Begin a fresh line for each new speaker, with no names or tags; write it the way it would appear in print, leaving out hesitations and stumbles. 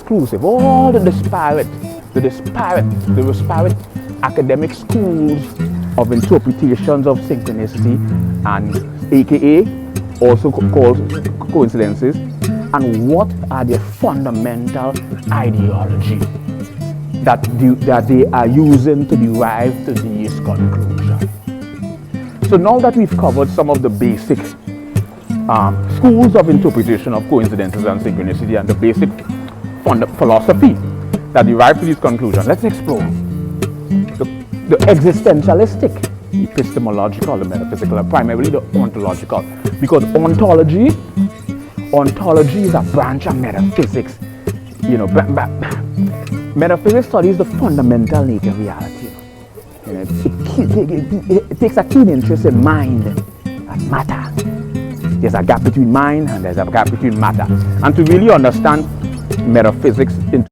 exclusive. All the disparate academic schools of interpretations of synchronicity, and aka also called coincidences, and what are their fundamental ideology that they are using to derive to these conclusions. So now that we've covered some of the basic schools of interpretation of coincidences and synchronicity and the basic philosophy that derive to these conclusions, let's explore the existentialistic, epistemological, the metaphysical, and primarily the ontological, because ontology is a branch of metaphysics. You know, metaphysics studies the fundamental nature of reality. You know, it takes a keen interest in mind and matter. There's a gap between mind and there's a gap between matter. And to really understand metaphysics,